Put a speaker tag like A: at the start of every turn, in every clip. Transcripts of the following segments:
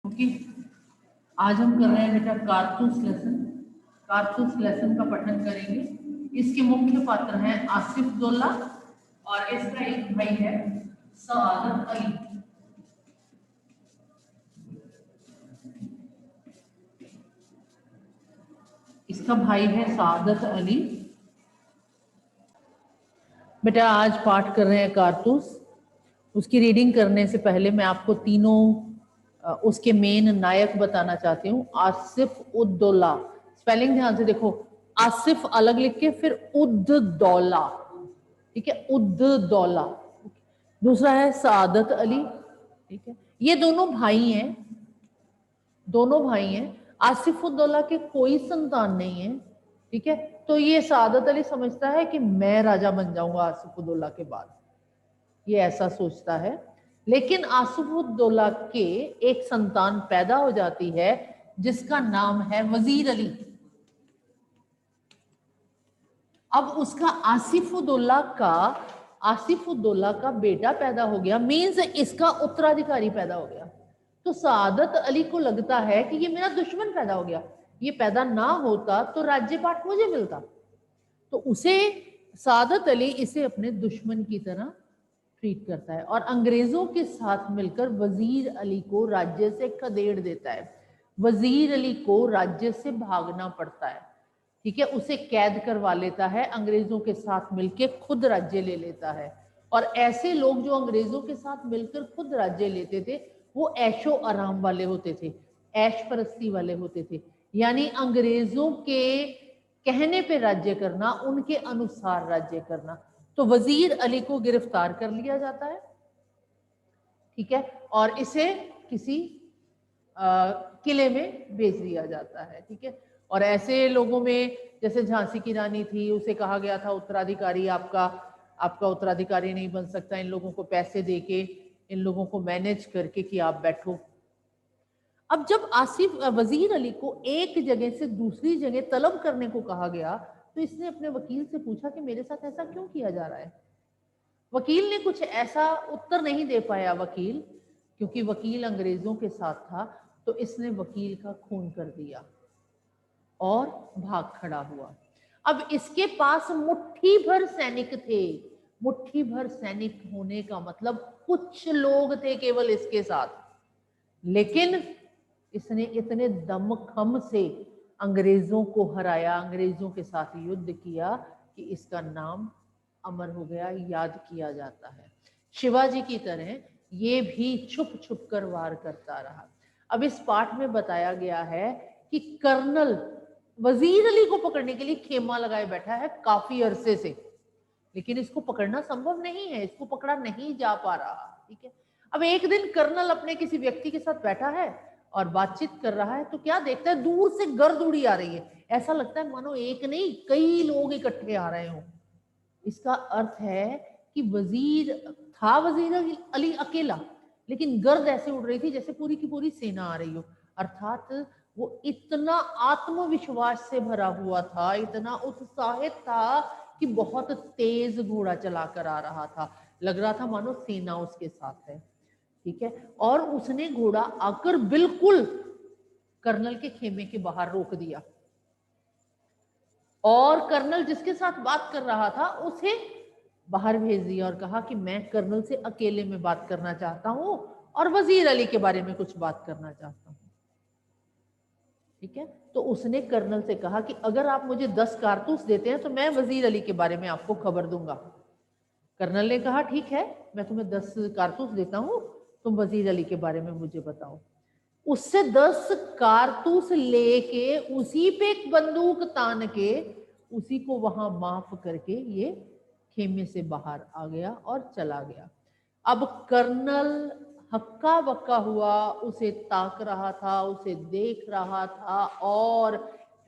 A: Okay, आज हम कर रहे हैं बेटा कारतूस लेसन। कारतूस लेसन का पठन करेंगे। इसके मुख्य पात्र हैं आसिफ दौला और इसका एक भाई है सआदत अली। इसका भाई है सआदत अली। बेटा आज पाठ कर रहे हैं कारतूस। उसकी रीडिंग करने से पहले मैं आपको तीनों उसके मेन नायक बताना चाहती हूँ। आसिफ उद दौला, स्पेलिंग ध्यान से देखो, आसिफ अलग लिख के फिर उद दौला, ठीक है, उद दौला। दूसरा है सआदत अली, ठीक है, ये दोनों भाई हैं, दोनों भाई हैं। आसिफ उद दौला के कोई संतान नहीं है, ठीक है, तो ये सआदत अली समझता है कि मैं राजा बन जाऊंगा आसिफ उद दौला के बाद, ये ऐसा सोचता है। लेकिन आसिफ उद दौला के एक संतान पैदा हो जाती है जिसका नाम है वजीर अली। अब उसका आसिफ उद दौला का बेटा पैदा हो गया, मीन्स इसका उत्तराधिकारी पैदा हो गया। तो सआदत अली को लगता है कि ये मेरा दुश्मन पैदा हो गया, ये पैदा ना होता तो राज्यपाठ मुझे मिलता। तो उसे सआदत अली इसे अपने दुश्मन की तरह ट्रीट करता है और अंग्रेजों के साथ मिलकर वजीर अली को राज्य से खदेड़ देता है। वजीर अली को राज्य से भागना पड़ता है, ठीक है, उसे कैद करवा लेता है, अंग्रेजों के साथ मिलकर खुद राज्य ले लेता है। और ऐसे लोग जो अंग्रेजों के साथ मिलकर खुद राज्य लेते थे वो ऐशो आराम वाले होते थे, ऐश परस्ती वाले होते थे, यानी अंग्रेजों के कहने पे राज्य करना, उनके अनुसार राज्य करना। तो वजीर अली को गिरफ्तार कर लिया जाता है, ठीक है, और इसे किसी किले में भेज दिया जाता है, ठीक है। और ऐसे लोगों में जैसे झांसी की रानी थी, उसे कहा गया था उत्तराधिकारी आपका उत्तराधिकारी नहीं बन सकता, इन लोगों को पैसे देके, इन लोगों को मैनेज करके कि आप बैठो। अब जब आसिफ वजीर अली को एक जगह से दूसरी जगह तलब करने को कहा गया तो इसने अपने वकील से पूछा कि मेरे साथ ऐसा क्यों किया जा रहा है। वकील ने कुछ ऐसा उत्तर नहीं दे पाया, वकील, क्योंकि वकील अंग्रेजों के साथ था, तो इसने वकील का खून कर दिया और भाग खड़ा हुआ। अब इसके पास मुट्ठी भर सैनिक थे। मुट्ठी भर सैनिक होने का मतलब कुछ लोग थे केवल इसके साथ, लेकिन इसने इतने दमखम से अंग्रेजों को हराया, अंग्रेजों के साथ युद्ध किया कि इसका नाम अमर हो गया, याद किया जाता है। शिवाजी की तरह ये भी छुप छुप कर वार करता रहा। अब इस पाठ में बताया गया है कि कर्नल वजीर अली को पकड़ने के लिए खेमा लगाए बैठा है काफी अरसे से, लेकिन इसको पकड़ना संभव नहीं है, इसको पकड़ा नहीं जा पा रहा, ठीक है। अब एक दिन कर्नल अपने किसी व्यक्ति के साथ बैठा है और बातचीत कर रहा है, तो क्या देखता है, दूर से गर्द उड़ी आ रही है, ऐसा लगता है मानो एक नहीं कई लोग इकट्ठे आ रहे हों। इसका अर्थ है कि वजीर अली अकेला, लेकिन गर्द ऐसे उड़ रही थी जैसे पूरी की पूरी सेना आ रही हो, अर्थात वो इतना आत्मविश्वास से भरा हुआ था, इतना उत्साहित था कि बहुत तेज घोड़ा चलाकर आ रहा था, लग रहा था मानो सेना उसके साथ है, ठीक है। और उसने घोड़ा आकर बिल्कुल कर्नल के खेमे के बाहर रोक दिया और कर्नल जिसके साथ बात कर रहा था उसे बाहर भेज दिया और कहा कि मैं कर्नल से अकेले में बात करना चाहता हूं और वजीर अली के बारे में कुछ बात करना चाहता हूं, ठीक है। तो उसने कर्नल से कहा कि अगर आप मुझे 10 कारतूस देते हैं तो मैं वजीर अली के बारे में आपको खबर दूंगा। कर्नल ने कहा ठीक है, मैं तुम्हें 10 कारतूस देता हूं, तुम वजीर अली के बारे में मुझे बताओ। उससे 10 कारतूस लेके उसी पे एक बंदूक तान के उसी को वहां माफ करके ये खेमे से बाहर आ गया और चला गया। अब कर्नल हक्का बक्का हुआ, उसे ताक रहा था, उसे देख रहा था और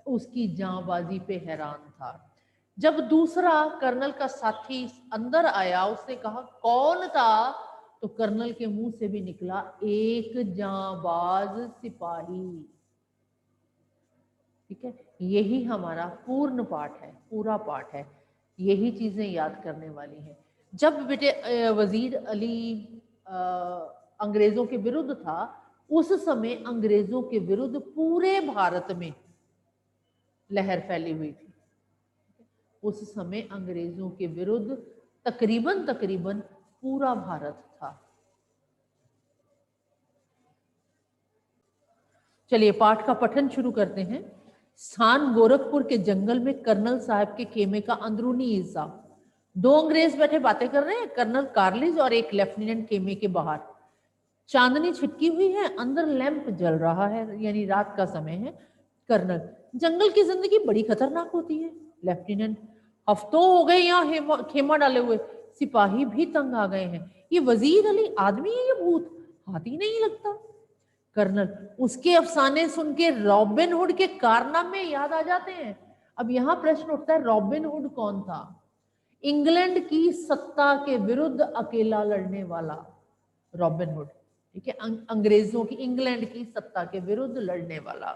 A: उसकी जांबाजी पे हैरान था। जब दूसरा कर्नल का साथी अंदर आया, उसने कहा कौन था, तो कर्नल के मुंह से भी निकला एक जांबाज सिपाही, ठीक है। यही हमारा पूर्ण पाठ है, पूरा पाठ है, यही चीजें याद करने वाली हैं। जब बेटे वजीर अली अंग्रेजों के विरुद्ध था, उस समय अंग्रेजों के विरुद्ध पूरे भारत में लहर फैली हुई थी। उस समय अंग्रेजों के विरुद्ध तकरीबन तकरीबन पूरा भारत था। चलिए पाठ का पठन शुरू करते हैं। स्थान गोरखपुर के जंगल में कर्नल साहब के खेमे का अंदरूनी हिस्सा। दो अंग्रेज बैठे बातें कर रहे हैं, कर्नल कार्लिज और एक लेफ्टिनेंट खेमे के बाहर। चांदनी छिटकी हुई है, अंदर लैंप जल रहा है, यानी रात का समय है। कर्नल, जंगल की जिंदगी बड़ी खतरनाक होती है। लेफ्टिनेंट, हफ्तों हो गए यहाँ खेमा डाले हुए, सिपाही भी तंग आ गए हैं। ये वजीर अली आदमी है या भूत, हाथी नहीं लगता। कर्नल, उसके अफसाने सुन के रॉबिन हुड के कारनामे याद आ जाते हैं। अब यहाँ प्रश्न उठता है, रॉबिन हुड कौन था? इंग्लैंड की सत्ता के विरुद्ध अकेला लड़ने वाला रॉबिन हुड, ठीक है, अंग्रेजों की, इंग्लैंड की सत्ता के विरुद्ध लड़ने वाला।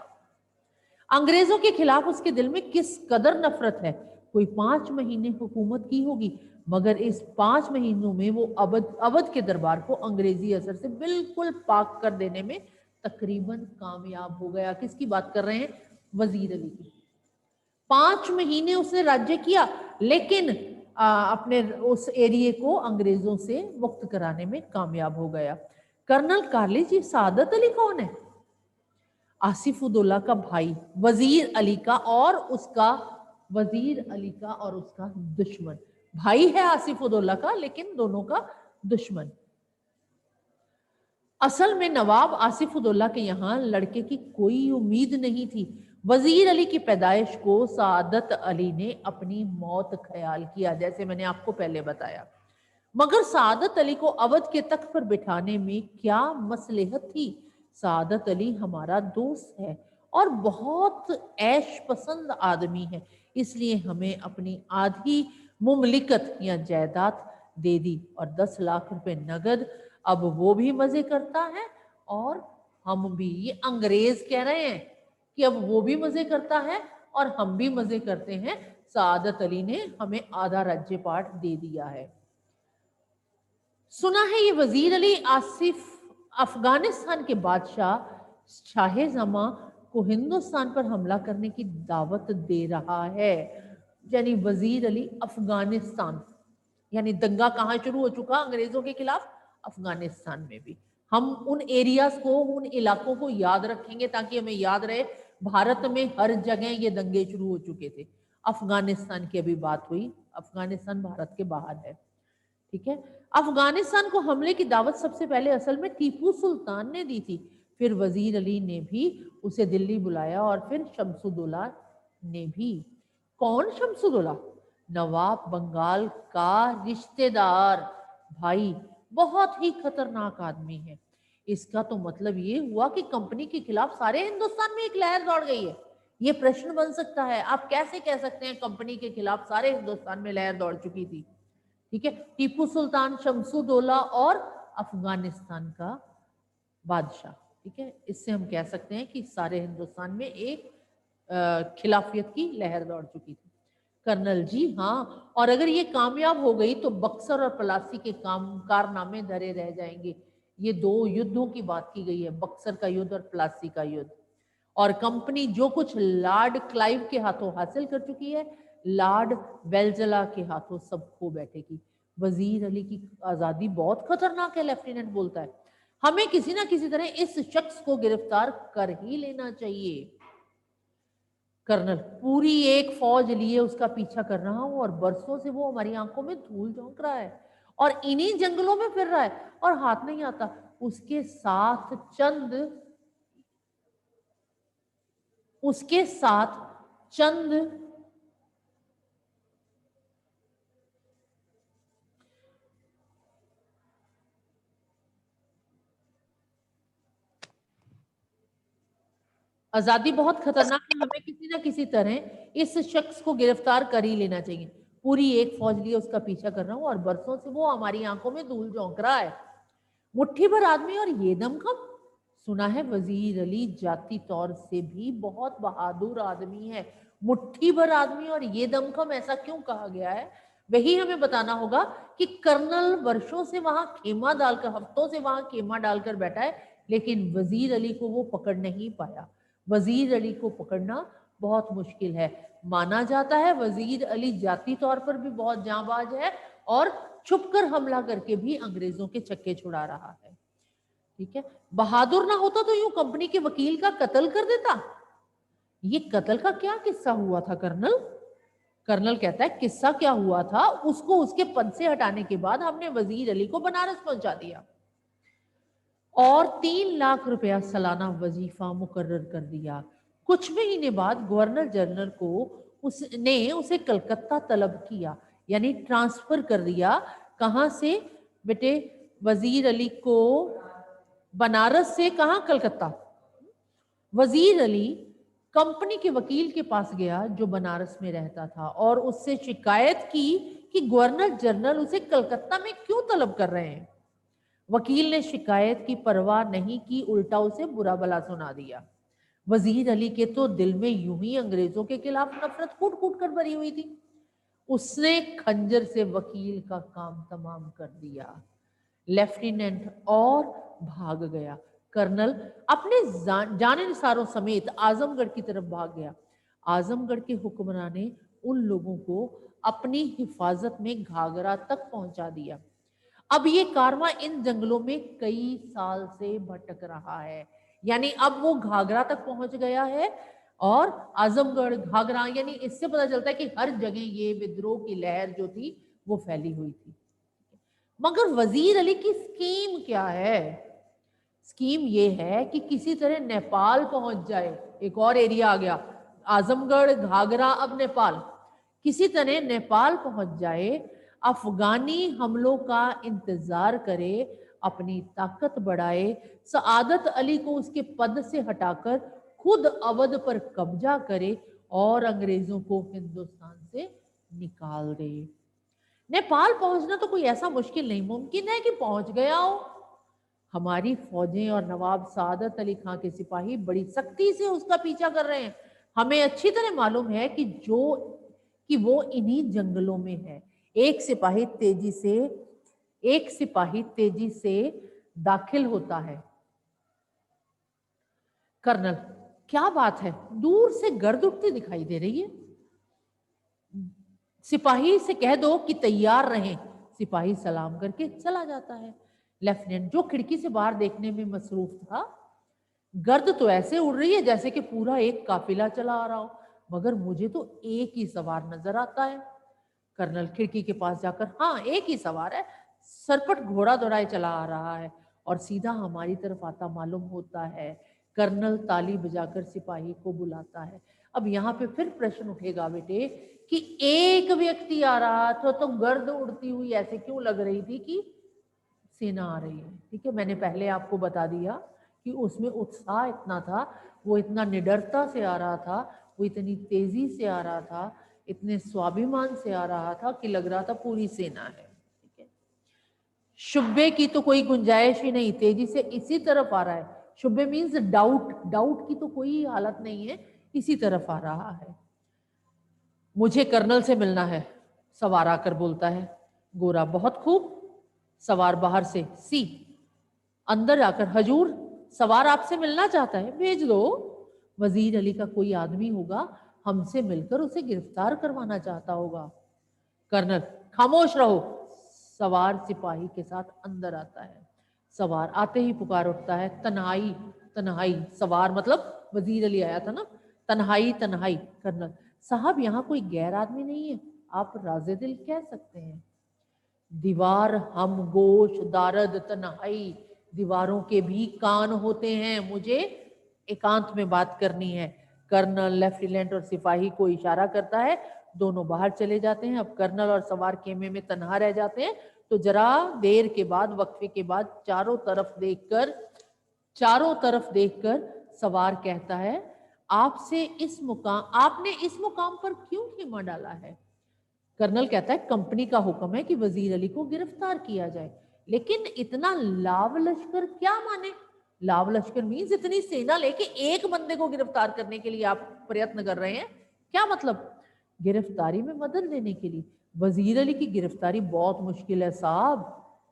A: अंग्रेजों के खिलाफ उसके दिल में किस कदर नफरत है। कोई 5 महीने हुकूमत की होगी, मगर इस 5 महीनों में वो अवध के दरबार को अंग्रेजी असर से बिल्कुल पाक कर देने में तकरीबन कामयाब हो गया। किसकी बात कर रहे हैं? वजीर अली की। 5 महीने उसने राज्य किया, लेकिन अपने उस एरिया को अंग्रेजों से मुक्त कराने में कामयाब हो गया। कर्नल कार्लिज, ये सादत अली कौन है? आसिफुद्दौला का भाई, वजीर अली का और उसका दुश्मन। भाई है आसिफुद्दौला का, लेकिन दोनों का दुश्मन। असल में नवाब आसिफुद्दौला के यहाँ लड़के की कोई उम्मीद नहीं थी। वजीर अली की पैदाइश को सादत अली ने अपनी मौत ख्याल किया, जैसे मैंने आपको पहले बताया। मगर सादत अली को अवध के तख्त पर बिठाने में क्या मसलहत थी? सादत अली हमारा दोस्त है और बहुत ऐश पसंद आदमी है, इसलिए हमें अपनी आधी मुमलिकत या जायदाद दे दी और 10 लाख रुपए नगद। अब वो भी मजे करता है और हम भी। ये अंग्रेज कह रहे हैं कि अब वो भी मजे करता है और हम भी मजे करते हैं। सादत अली ने हमें आधा राज्य पाठ दे दिया है। सुना है ये वजीर अली आसिफ अफगानिस्तान के बादशाह शाह जमा को हिंदुस्तान पर हमला करने की दावत दे रहा है। यानी वजीर अली अफगानिस्तान, यानी दंगा कहाँ शुरू हो चुका अंग्रेजों के खिलाफ? अफगानिस्तान में भी। हम उन एरियाज को, उन इलाकों को याद रखेंगे ताकि हमें याद रहे भारत में हर जगह ये दंगे शुरू हो चुके थे। अफगानिस्तान की अभी बात हुई, अफगानिस्तान भारत के बाहर है, ठीक है। अफगानिस्तान को हमले की दावत सबसे पहले असल में टीपू सुल्तान ने दी थी, फिर वजीर अली ने भी उसे दिल्ली बुलाया और फिर शमसुद्दौला ने भी। कौन शमसुद्दौला? नवाब बंगाल का रिश्तेदार भाई, बहुत ही खतरनाक आदमी है। इसका तो मतलब ये हुआ कि कंपनी के खिलाफ सारे हिंदुस्तान में एक लहर दौड़ गई है। ये प्रश्न बन सकता है, आप कैसे कह सकते हैं कंपनी के खिलाफ सारे हिंदुस्तान में लहर दौड़ चुकी थी? ठीक है, टीपू सुल्तान, शमसुद्दौला और अफगानिस्तान का बादशाह, ठीक है। इससे हम कह सकते हैं कि सारे हिंदुस्तान में एक खिलाफियत की लहर दौड़ चुकी थी। कर्नल जी, हाँ, और अगर ये कामयाब हो गई तो बक्सर और प्लासी के कारनामे धरे रह जाएंगे। ये 2 युद्धों की बात की गई है, बक्सर का युद्ध और प्लासी का युद्ध। और कंपनी जो कुछ लॉर्ड क्लाइव के हाथों हासिल कर चुकी है, लॉर्ड वेल्जला के हाथों सब खो बैठेगी। वजीर अली की आजादी बहुत खतरनाक है, लेफ्टिनेंट बोलता है। हमें किसी ना किसी तरह इस शख्स को गिरफ्तार कर ही लेना चाहिए। कर्नल, पूरी एक फौज लिए उसका पीछा कर रहा हूं और बरसों से वो हमारी आंखों में धूल झोंक रहा है और इन्हीं जंगलों में फिर रहा है और हाथ नहीं आता। उसके साथ चंद आजादी बहुत खतरनाक है, हमें किसी ना किसी तरह इस शख्स को गिरफ्तार कर ही लेना चाहिए। पूरी एक फौज लिए उसका पीछा कर रहा हूं और बरसों से वो हमारी आंखों में धूल झोंक रहा है। मुट्ठी भर आदमी और ये दमखम। सुना है वजीर अली जाति तौर से भी बहुत बहादुर आदमी है। मुट्ठी भर आदमी और ये दमखम, ऐसा क्यों कहा गया है? वही हमें बताना होगा कि कर्नल वर्षों से वहां खेमा डालकर, हफ्तों से वहां खेमा डालकर बैठा है, लेकिन वजीर अली को वो पकड़ नहीं पाया। वजीर अली को पकड़ना बहुत मुश्किल है। माना जाता है वजीर अली जाती तौर पर भी बहुत जांबाज है और छुपकर हमला करके भी अंग्रेजों के छक्के छुड़ा रहा है। ठीक है, बहादुर ना होता तो यूं कंपनी के वकील का कत्ल कर देता। ये कत्ल का क्या किस्सा हुआ था कर्नल? कर्नल कहता है किस्सा क्या हुआ था, उसको उसके पद से हटाने के बाद हमने वजीर अली को बनारस पहुंचा दिया और 3 लाख रुपया सालाना वजीफा मुकर्रर कर दिया। कुछ महीने बाद गवर्नर जनरल को उसने उसे कलकत्ता तलब किया, यानी ट्रांसफर कर दिया। कहां से बेटे? वजीर अली को बनारस से कहां? कलकत्ता। वजीर अली कंपनी के वकील के पास गया जो बनारस में रहता था और उससे शिकायत की कि गवर्नर जनरल उसे कलकत्ता में क्यों तलब कर रहे हैं। वकील ने शिकायत की परवाह नहीं की, उल्टा उसे बुरा भला सुना दिया। वजीर अली के तो दिल में यूं ही अंग्रेजों के खिलाफ नफरत कूट कूट कर भरी हुई थी। उसने खंजर से वकील का काम तमाम कर दिया, लेफ्टिनेंट, और भाग गया। कर्नल अपने जाने निसारों समेत आजमगढ़ की तरफ भाग गया। आजमगढ़ के हुक्मरान ने उन लोगों को अपनी हिफाजत में घाघरा तक पहुंचा दिया। अब ये कारवां इन जंगलों में कई साल से भटक रहा है, यानी अब वो घाघरा तक पहुंच गया है और आजमगढ़, घाघरा, यानी इससे पता चलता है कि हर जगह ये विद्रोह की लहर जो थी वो फैली हुई थी। मगर वजीर अली की स्कीम क्या है? स्कीम ये है कि किसी तरह नेपाल पहुंच जाए। एक और एरिया आ गया, आजमगढ़, घाघरा, अब नेपाल। किसी तरह नेपाल पहुंच जाए, अफगानी हमलों का इंतजार करे, अपनी ताकत बढ़ाए, सआदत अली को उसके पद से हटाकर खुद अवध पर कब्जा करे और अंग्रेजों को हिंदुस्तान से निकाल दे। नेपाल पहुंचना तो कोई ऐसा मुश्किल नहीं, मुमकिन है कि पहुंच गया हो। हमारी फौजें और नवाब सआदत अली खां के सिपाही बड़ी सख्ती से उसका पीछा कर रहे हैं। हमें अच्छी तरह मालूम है कि वो इन्हीं जंगलों में है। एक सिपाही तेजी से दाखिल होता है। कर्नल, क्या बात है, दूर से गर्द उठती दिखाई दे रही है। सिपाही से कह दो कि तैयार रहें। सिपाही सलाम करके चला जाता है। लेफ्टिनेंट, जो खिड़की से बाहर देखने में मसरूफ था, गर्द तो ऐसे उड़ रही है जैसे कि पूरा एक काफिला चला आ रहा हो, मगर मुझे तो एक ही सवार नजर आता है। कर्नल खिड़की के पास जाकर, हाँ एक ही सवार है, सरपट घोड़ा दौड़ाए चला आ रहा है और सीधा हमारी तरफ आता मालूम होता है। कर्नल ताली बजाकर सिपाही को बुलाता है। अब यहाँ पे फिर प्रश्न उठेगा बेटे कि एक व्यक्ति आ रहा था तो गर्द उड़ती हुई ऐसे क्यों लग रही थी कि सेना आ रही है। ठीक है, मैंने पहले आपको बता दिया कि उसमें उत्साह इतना था, वो इतना निडरता से आ रहा था, वो इतनी तेजी से आ रहा था, इतने स्वाभिमान से आ रहा था कि लग रहा था पूरी सेना है। ठीक है, शुब्बे की तो कोई गुंजाइश ही नहीं, तेजी से इसी तरफ आ रहा है। शुब्बे मीन्स डाउट की तो कोई हालत नहीं है, इसी तरफ आ रहा है। मुझे कर्नल से मिलना है, सवार आकर बोलता है। गोरा, बहुत खूब। सवार बाहर से, सी अंदर आकर, हजूर सवार आपसे मिलना चाहता है, भेज दो। वजीर अली का कोई आदमी होगा, हमसे मिलकर उसे गिरफ्तार करवाना चाहता होगा। कर्नल, खामोश रहो। सवार सिपाही के साथ अंदर आता है। सवार आते ही पुकार उठता है, तन्हाई तन्हाई। सवार मतलब वजीर अली आया था ना, तन्हाई तन्हाई। कर्नल, साहब यहाँ कोई गैर आदमी नहीं है, आप राजे दिल कह सकते हैं। दीवार हम गोश दारद तन्हाई, दीवारों के भी कान होते हैं, मुझे एकांत में बात करनी है। कर्नल लेफ्टिनेंट और सिपाही को इशारा करता है, दोनों बाहर चले जाते हैं। अब कर्नल और सवार खेमे में तन्हा रह जाते हैं। तो जरा देर के बाद, वक्फे के बाद, चारों तरफ देखकर सवार कहता है, आपने इस मुकाम पर क्यों खेमा डाला है? कर्नल कहता है, कंपनी का हुक्म है कि वजीर अली को गिरफ्तार किया जाए, लेकिन इतना लाव लश्कर क्या माने? लाव लश्कर मीन्स इतनी सेना लेके एक बंदे को गिरफ्तार करने के लिए आप प्रयत्न कर रहे हैं, क्या मतलब? गिरफ्तारी में मदद लेने के लिए। वजीर अली की गिरफ्तारी बहुत मुश्किल है साहब,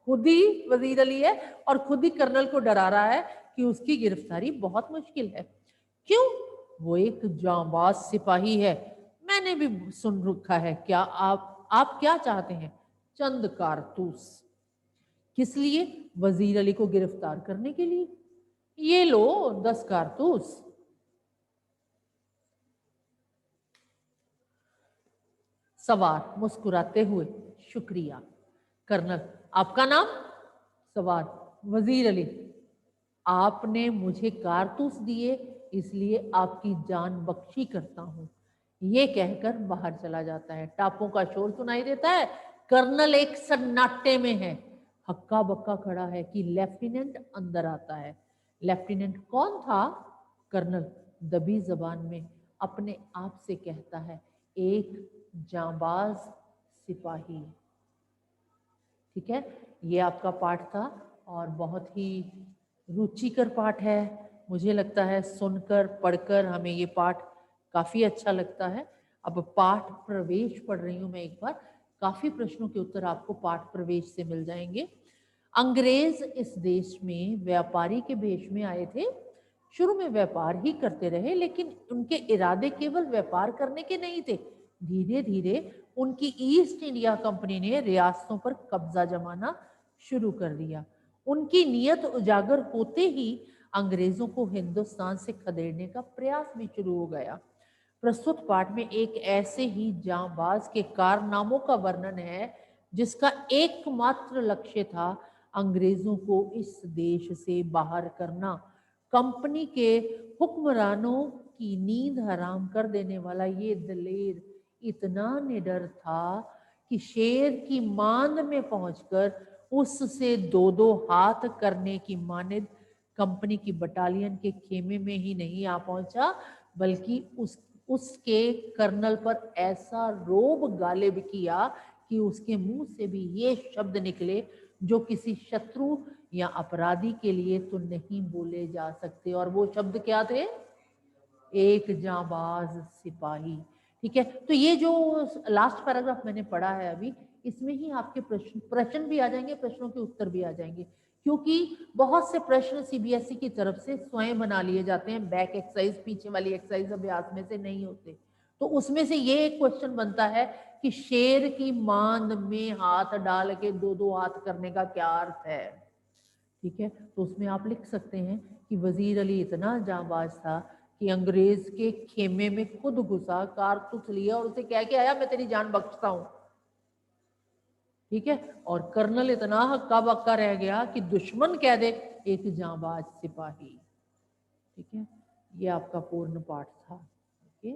A: खुद ही वजीर अली है और खुद ही कर्नल को डरा रहा है कि उसकी गिरफ्तारी बहुत मुश्किल है। क्यों? वो एक जांबाज सिपाही है। मैंने भी सुन रखा है। क्या आप क्या चाहते हैं? चंद कारतूस। किस लिए? वजीर अली को गिरफ्तार करने के लिए। ये लो 10 कारतूस। सवार मुस्कुराते हुए, शुक्रिया कर्नल। आपका नाम? सवार, वजीर अली। आपने मुझे कारतूस दिए, इसलिए आपकी जान बख्शी करता हूं। ये कहकर बाहर चला जाता है। टापों का शोर सुनाई देता है। कर्नल एक सन्नाटे में है, हक्का बक्का खड़ा है कि लेफ्टिनेंट अंदर आता है। लेफ्टिनेंट कौन था? कर्नल दबी जबान में अपने आप से कहता है, एक जांबाज सिपाही। ठीक है, ये आपका पाठ था और बहुत ही रुचिकर पाठ है। मुझे लगता है सुनकर पढ़कर हमें ये पाठ काफी अच्छा लगता है। अब पाठ प्रवेश पढ़ रही हूं मैं एक बार। काफी प्रश्नों के उत्तर आपको पाठ प्रवेश से मिल जाएंगे। अंग्रेज इस देश में व्यापारी के भेष में आए थे। शुरू में व्यापार ही करते रहे, लेकिन उनके इरादे केवल व्यापार करने के नहीं थे। धीरे धीरे उनकी ईस्ट इंडिया कंपनी ने रियासतों पर कब्जा जमाना शुरू कर दिया। उनकी नीयत उजागर होते ही अंग्रेजों को हिंदुस्तान से खदेड़ने का प्रयास भी शुरू हो गया। प्रस्तुत पाठ में एक ऐसे ही जांबाज के कारनामों का वर्णन है जिसका एकमात्र लक्ष्य था अंग्रेजों को इस देश से बाहर करना। कंपनी के हुक्मरानों की नींद हराम कर देने वाला ये दलेर इतना निडर था कि शेर की मांद में पहुंचकर उससे दो दो हाथ करने की मानिद कंपनी की बटालियन के खेमे में ही नहीं आ पहुंचा, बल्कि उसके कर्नल पर ऐसा रोब गालिब किया कि उसके मुंह से भी ये शब्द निकले जो किसी शत्रु या अपराधी के लिए तो नहीं बोले जा सकते। और वो शब्द क्या थे? एक जांबाज सिपाही। ठीक है, तो ये जो लास्ट पैराग्राफ मैंने पढ़ा है अभी, इसमें ही आपके प्रश्न भी आ जाएंगे, प्रश्नों के उत्तर भी आ जाएंगे, क्योंकि बहुत से प्रश्न सीबीएसई की तरफ से स्वयं बना लिए जाते हैं। बैक एक्सरसाइज, पीछे वाली एक्सरसाइज अभ्यास में से नहीं होते। तो उसमें से ये एक क्वेश्चन बनता है कि शेर की मांद में हाथ डाल के दो दो हाथ करने का क्या अर्थ है। ठीक है, तो उसमें आप लिख सकते हैं कि वजीर अली इतना जांबाज था कि अंग्रेज के खेमे में खुद घुसा, कारतूस लिया और उसे कह के आया, मैं तेरी जान बख्शता हूं। ठीक है, और कर्नल इतना हक्का बक्का रह गया कि दुश्मन कह दे एक जांबाज सिपाही। ठीक है, ये आपका पूर्ण पाठ था। ओके।